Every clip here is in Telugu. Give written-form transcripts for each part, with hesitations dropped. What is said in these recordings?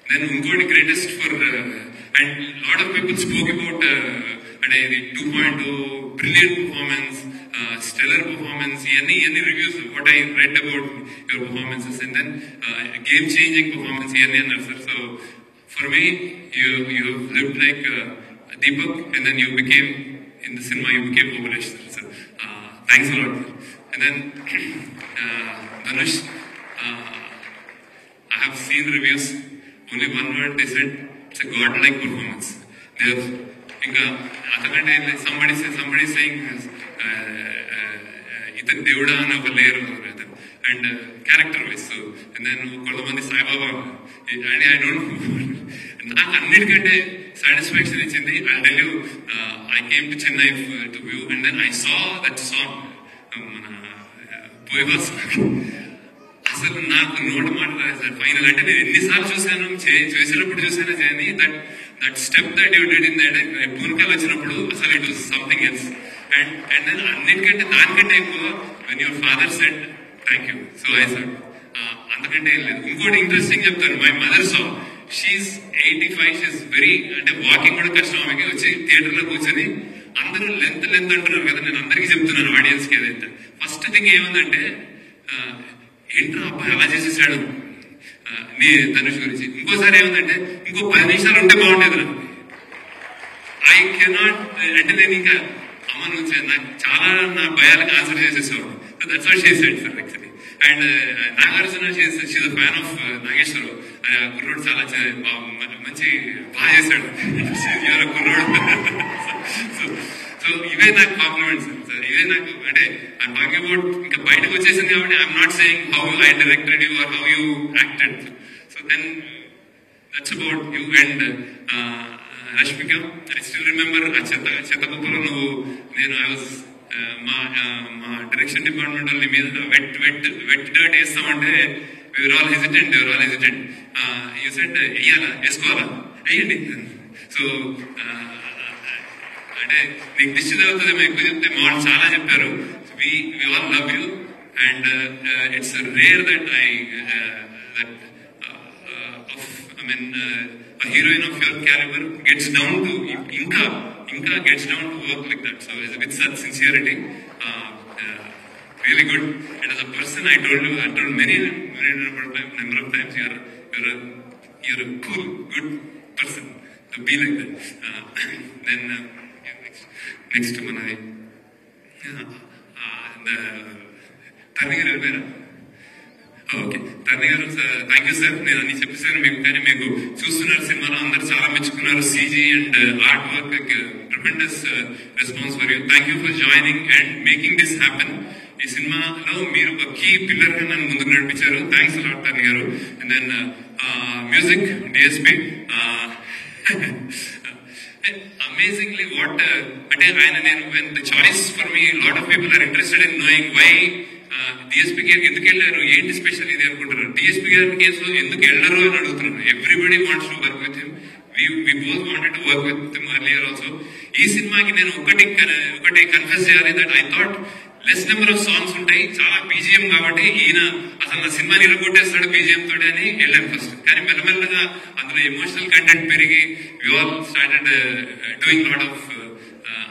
Then ఇంకోటి greatest for and lot of people spoke about అంటే ఇది 2.0 బ్రిలియంట్ పర్ఫార్మెన్స్, స్టెల్లర్ పర్ఫార్మెన్స్, ఇవన్నీ reviews what I read about your performances and then game changing performance ఇవన్నీ అన్నారు sir. So for me you lived like Deepak and then you became in the cinema, you became Bhubanesh sir. So thanks a lot sir. And then Dhanush, I have seen reviews, only one word they said, it's a godlike performance. Somebody saying itan devda ana oka layer and character wise. So and then kontamandi Sai Baba and I don't know నాకు అన్నిటికంటే సాటిస్ఫాక్షన్ ఇచ్చింది. I'll tell you, I came to Chennai to view and then I saw that song మన పోయివాస్. అసలు నాకు నోట్ మాట్లాడాలి సార్ ఫైనల్. అంటే నేను ఎన్నిసార్లు చూసాను, చేసినప్పుడు చూసాను చేయని that step that you did in that పూనకాలు వచ్చినప్పుడు అసలు it was something else. And then అన్నిటికంటే దానికంటే ఎక్కువ when your father said thank you so I said అంతకంటే ఏం లేదు. ఇంకోటి ఇంట్రెస్టింగ్ చెప్తాను, my mother saw, she's 85, she's very అంటే వాకింగ్ కూడా కష్టం ఆమెకి. వచ్చి థియేటర్ లో కూర్చొని అందరూ లెంత్ అంటున్నారు కదా, నేను అందరికీ చెప్తున్నాను ఆడియన్స్ కి ఏదైతే ఫస్ట్ థింగ్ ఏముందంటే ఏంట్రా అబ్బాయి అలా చేసేసాడు నీ ధనుష్ గురించి. ఇంకోసారి ఏముందంటే ఇంకో 10 నిమిషాలు ఉంటే బాగుండేది నాకు. ఐ కెనాట్ అంటే నేను ఇంకా అమ్మ నుంచి నాకు చాలా నా భయాలకు ఆన్సర్ చేసేసాను. That's what she said sir actually. And Nagarjuna she's a fan of Nageswararao. కుర్రోడు చాలా మంచి బాగా చేశాడు కుర్రోడు. సో ఇవే నాకు కాంప్లిమెంట్స్ సార్, ఇవే నాకు అంటే ఐఎమ్ టాకింగ్ అబౌట్ ఇంకా బయటకు వచ్చేసింది కాబట్టి I'm not saying how I directed you or how you acted. So then that's about you. And Rashmika, I still remember ఆ చెత్తకుప్పలో నువ్వు నేను ఐ వాజ్ మా డైరెక్షన్ డిపార్ట్మెంట్ వాళ్ళ మీద వెట్ డర్ట్ వేస్తామంటే we were all hesitant. You said వేయాలా వేసుకోవాలా వేయండి. సో అంటే నీకు దిష్టి తగ్గుతుంది ఎక్కువ చెప్తే మా వాళ్ళు చాలా చెప్పారు. we all love you and it's rare that a heroine of your caliber gets down to inka gets down to work like that. So with such sincerity, really good. And as a person, I told many number of times, you're a cool, good person to be like that. Then next to Manai, the Tarnigar Elvera. Okay Tarni గారు, థ్యాంక్ యూ సార్. నేను అన్ని చెప్పేసాను మీకు, కానీ మీకు చూస్తున్నారు సినిమాలో అందరు చాలా మెచ్చుకున్నారు. CG and art work tremendous response for you. Thank you for joining and making this happen. ఈ సినిమాలో మీరు ఒక కీ పిల్లర్ గా నన్ను ముందుకు నడిపించారు. Thanks a lot Tarni garu. And then music DSP amazingly what అంటే ఆయన నేను when the choice for me, lot of people are interested in knowing why DSP గారికి ఎందుకు వెళ్ళారు, ఏంటి స్పెషల్ ఇది అనుకుంటారు. డిఎస్పీ గారి కేసులో ఎందుకు వెళ్ళరు అని అడుగుతున్నారు. Everybody wants to work with him. we both wanted to work with him earlier also. ఈ సినిమాకి నేను ఒకటి కన్ఫెస్ చేయాలి, that I thought less number of songs ఉంటాయి, చాలా బీజిఎం కాబట్టి ఈయన అసలు నా సినిమాని ఇరగొట్టేస్తాడు బీజిఎం తోటి అని వెళ్ళాను ఫస్ట్. కానీ మెల్లమెల్లగా అందులో ఎమోషనల్ కంటెంట్ పెరిగి we all started doing lot of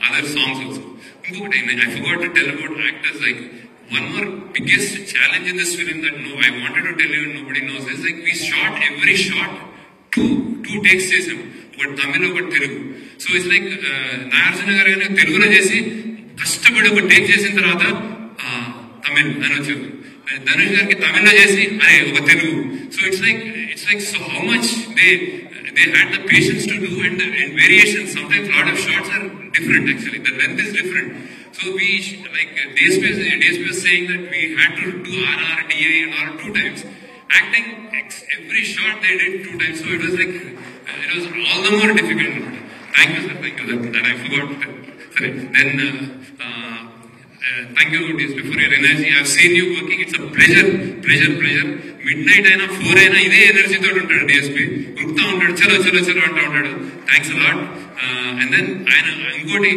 other songs also. ఇంకొకటి I forgot to tell about actors. Like one more biggest challenge in this film that I wanted to tell you and nobody knows is like we shot every shot two takes చేసాం, ఒకటి తమిళ ఒకటి Telugu. So it's like Nagarjuna గారు తెలుగులో చేసి కష్టపడి ఒక టేక్ చేసిన తర్వాత తమిళ్ అని వచ్చారు. ధనుష్ గారికి తమిళ్లో చేసి అరే ఒక Telugu. So it's like so how much they had the patience to do and variations. Sometimes lot of shots are different actually, the length is different. So we like DSP was saying that we had to do RR, DA and R 2 times. Acting every shot they did 2 times. So it was like it was all the more difficult. Thank you sir, thank you. That I forgot. Sorry. Then thank you DSP for your energy. I have seen you working. It's a pleasure. Midnight అయినా 4 అయినా ఇదే ఎనర్జీ తోటి ఉంటాడు డిఎస్పీ. ఉరుకుతా ఉంటాడు, చలో అంటూ ఉంటాడు. Thanks a lot. అండ్ దెన్ ఆయన ఇంకోటి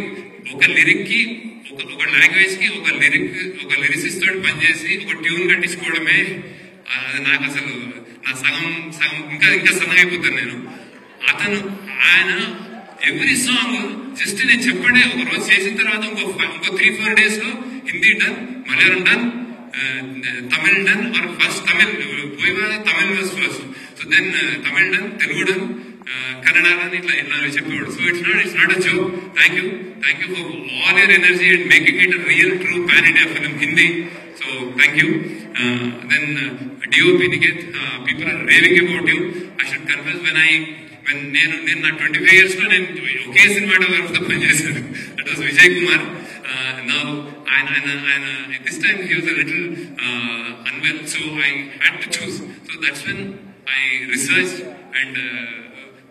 ఒక లిరిక్ కి ఒక లాంగ్వేజ్ కి ఒక లిరిసిస్ట్ తోటి పనిచేసి ఒక ట్యూన్ కట్టించుకోవడమే నాకు అసలు నా సగం ఇంకా సన్నగా అయిపోతాను నేను. ఆయన ఎవ్రీ సాంగ్ జస్ట్ నేను చెప్పండి ఒక రోజు చేసిన తర్వాత ఇంకో 3-4 days లో Hindi done, Malayalam done, Tamil done, or first Tamil పోయినా Tamil was first, so then Tamil done, Telugu done, Kannada done, ఇట్లా చెప్పేవాడు. So it's not a joke. Thank you for all your energy and making it real true pan India film Hindi. So thank you. Then DOP Niket, people are raving about you. I should confess, when నేను నా 25 years లో నేను ఒకే సినిమాటోగ్రాఫర్తో పనిచేశాను. That was Vijay Kumar. Now ఆయన at this time he was a little unwell, so I had to choose. So that's when I researched and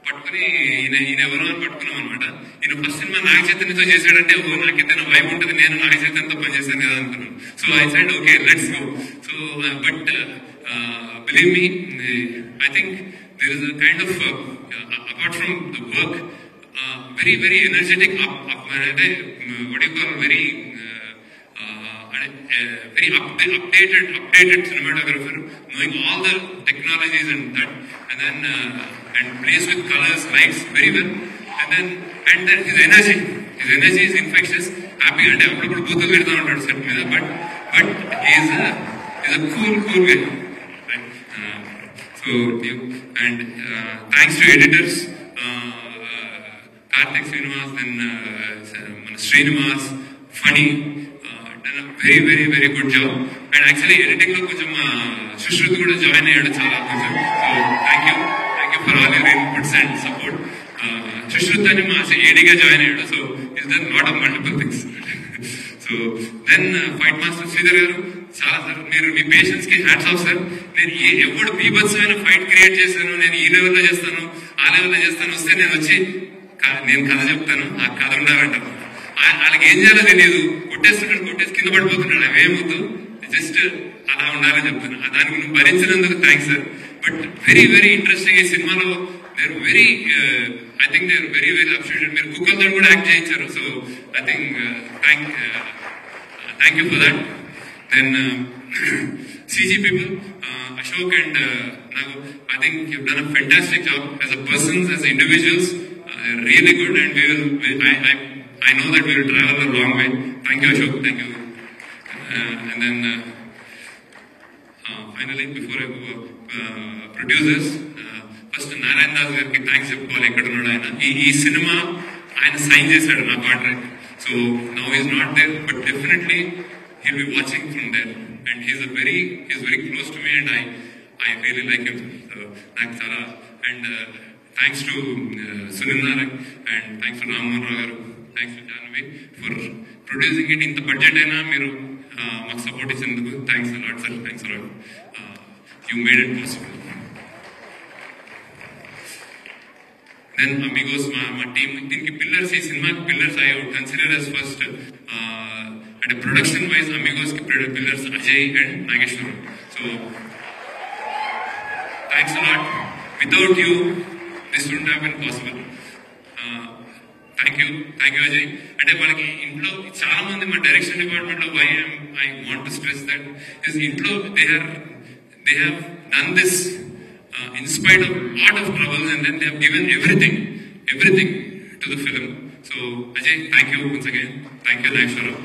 పట్టుకుని ఈయన ఎవరో అని పట్టుకున్నాం అనమాట. ఈయన ఫస్ట్ సినిమా నాగ చైతన్యతో చేశాడంటే నాకు ఏదైనా వైబ్ ఉంటుంది, నేను నాగ చైతన్యతో పనిచేశాను కదా అనుకున్నాను. So I said okay let's go. So but believe me, I think there is a kind of apart from the work, very very energetic what do you call, very updated cinematographer, knowing all the technologies and that, and then and plays with colors, lights very well, and then his energy is infectious. Happy and appudu booth vedta untadu set meeda, but he is a cool guy. So and thanks to editors, Karthik Srinivas and Srinivas, funny, done a very very very good job. And actually editing lo koncham Shushruti kuda join ayyadu chaala koncham. So thank you for all your inputs and support. Shushruti ani ma AD ga join ayyadu, so he's done lot of multiple things. So then fight master Sridhar garu, చాలా సార్ మీరు మీ పేషెన్స్ కి హ్యాట్స్ ఆఫ్ సార్. నేను ఎప్పుడు బీభత్సమైన ఫైట్ క్రియేట్ చేశాను, నేను ఈ లెవెల్లో చేస్తాను, ఆ లెవెల్లో చేస్తాను, వస్తే నేను వచ్చి నేను కథ చెప్తాను, ఆ కథ ఉండాలంటారు. వాళ్ళకి ఏం చేయాలో తెలియదు, కొట్టేసి కింద పడిపోతున్నాడు, అవేమొద్దు, జస్ట్ అలా ఉండాలని చెప్తాను. దానికి నువ్వు భరించినందుకు thanks sir. But very very interesting. ఈ సినిమాలో they very I think they very very appreciated. మీరు కుక్కలతో కూడా యాక్ట్ చేయించారు. So I think thank you for that. Then CG people, Ashok and Nagu, I think you've done a fantastic job as a persons, as individuals, really good, and I know that we will travel a long way. Thank you Ashok, thank you. And then finally, before I go, producers, first Narayan Das gariki thanks cheppali, ekkada unnadu ayana. Ee cinema ayana sign chesadu na contract, so now he is not there, but definitely he'll be watching from there, and he's very close to me, and I really like him. So thanks Sara, and thanks to Sunil Narak, and thanks to Rammohan Rao garu, thanks to Janavi for producing it in the budget aina meeru maku support ichinduku. Thanks a lot sir, thanks a lot. You made it possible. Then Amigos, my team, దీనికి పిల్లర్స్, ఈ సినిమాకి pillars I would consider as first and production wise Amigos ki pillars Ajay and Nageshwaram. So thanks a lot. Without you this wouldn't have been possible. Thank you Ajay. అంటే వాళ్ళకి ఇంట్లో చాలా మంది మా డైరెక్షన్ డిపార్ట్మెంట్ లో I want to stress that is ఇంట్లో they have done this in spite of lot of troubles, and then they have given everything to the film. So Ajay, thank you once again. Thank you Nageshwaram.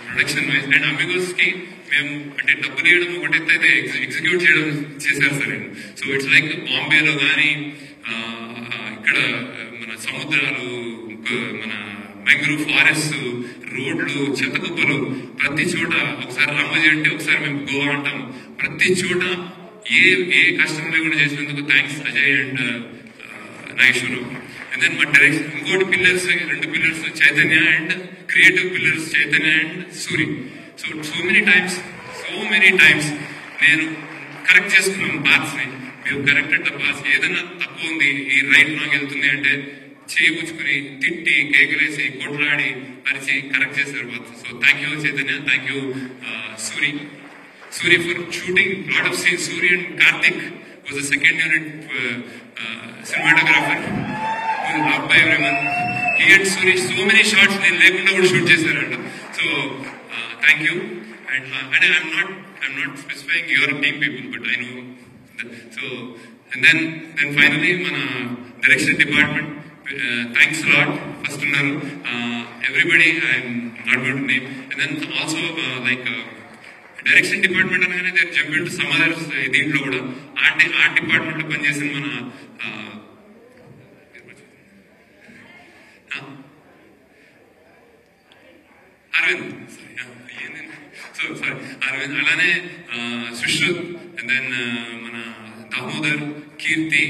Production wise and Amigos కి మేము అంటే డబ్బులు వేయడం ఒకటైతే ఎగ్జిక్యూట్ చేయడం చేశారు సార్. సో ఇట్స్ లైక్ బాంబేలో కానీ ఇక్కడ మన సముద్రాలు, మన మ్యాంగ్రూవ్ ఫారెస్ట్, రోడ్లు, చెత్తకుప్పలు, ప్రతి చోట ఒకసారి రామోజీ అంటే ఒకసారి మేము గోవా అంటాం. ప్రతి చోట ఏ కష్టం లేకుండా చేసినందుకు thanks Ajay and Nageswaram. And then మా డైరెక్షన్ ఇంకోటి pillars, 2 pillars Chaitanya, and creative pillars Chaitanya and Suri. So many times నేను కరెక్ట్ చేసుకున్నాం పార్ట్స్ ని. మేము కరెక్టెడ్ ద పార్ట్స్. ఏదైనా తక్కువ ఉంది, ఈ రైట్ నాకు వెళ్తుంది అంటే చేయించుకుని తిట్టి కేకలేసి కొట్లాడి అరిచి కరెక్ట్ చేశారు parts. So thank you Chaitanya, thank you Suri for shooting lot of scenes. Suri and Karthik was the second unit cinematographer who was loved by everyone. He and Suri so many shots they lekunda kuda shoot chesaranta. So thank you. And I'm not specifying your team people, but I know so and then finally మన direction department, thanks lot. First ఉన్నారు everybody, I'm not going to name. And then also like direction department అనగానే they jump into some others. దీంట్లో కూడా ఆర్ట్ డిపార్ట్మెంట్ లో పనిచేసిన మన అరవింద్, సారీ అరవింద్, అలానే సుశ్రుత్, అండ్ దెన్ మన దామోదర్, కీర్తి,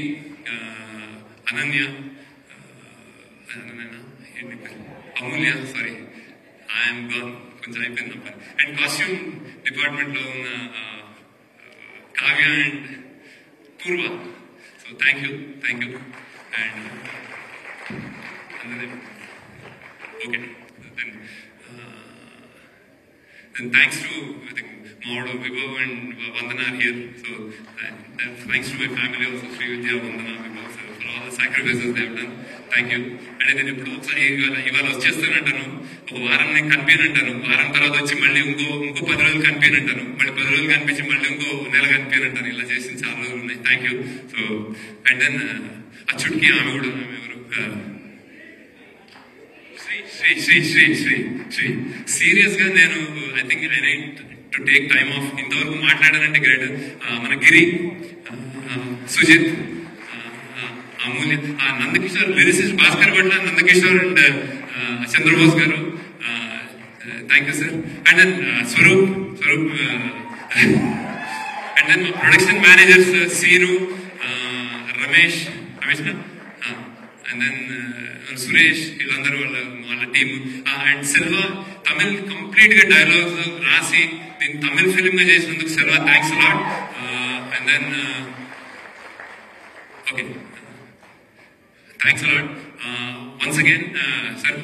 అనన్య, అమూల్య, సారీ ఐఎమ్ గాన్, కొంచెం అయిపోయింది నా పని. అండ్ కాస్ట్యూమ్ డిపార్ట్మెంట్ లో ఉన్న కావ్య అండ్ పూర్వ. So thank you. And okay, then thanks to I think Maudo, Vibhav and Vandana are here. So thanks to my family also, Sri Vidya, Vandana, Vibhav, sir, for all the sacrifices they have done. Thank you. And నేను ఇప్పుడు ఒకసారి ఇవాళ వచ్చేస్తానంటాను, ఒక వారం నేను కనిపించనంటాను, వారం తర్వాత వచ్చి మళ్ళీ ఇంకో 10 రోజులు కనిపించనంటాను, మళ్ళీ 10 రోజులు కనిపించి మళ్ళీ ఇంకో నెల కనిపించనంటాను. ఇలా చేసిన చాలా రోజులు ఉన్నాయి. Thank you. So and then అచ్చుడికి ఆమె కూడా, ఆమె ఎవరు, శ్రీ. సీరియస్ గా నేను I think I need to take time off. ఇంతవరకు మాట్లాడానంటే గ్రేట్. మన గిరి, సుజిత్, అమూల్య, నందకిషోర్, లిరిసిస్ట్ భాస్కర్ భట్ల, నందకిషోర్ అండ్ చంద్రబోస్ గారు, thank you sir. And then Swaroop, and then production managers Seenu, Ramesh, and then Suresh, వీళ్ళందరూ వాళ్ళ team. And Selva, Tamil complete గా డైలాగ్స్ రాసి దీన్ని తమిళ్ ఫిల్మ్ గా చేసినందుకు Selva thanks lot. And then okay, thanks lot once again sir.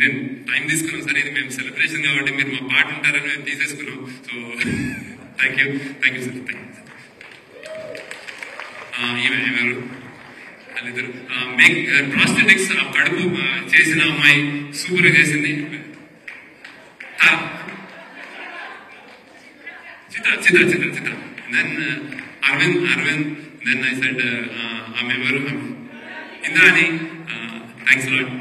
నేను టైం తీసుకున్నాం సార్, ఇది మేము సెలబ్రేషన్ కాబట్టి మీరు మా పాట ఉంటారని మేము తీసేసుకున్నాం. So thank you sir. ఎవరు వాళ్ళిద్దరు ప్రాస్టెటిక్స్, కడుపు చేసిన అమ్మాయి సూపర్ గా చేసింది. Chitra. Then Aravind. Then I said ఆమె ఎవరు, ఇంద్రాణి. Thanks lot.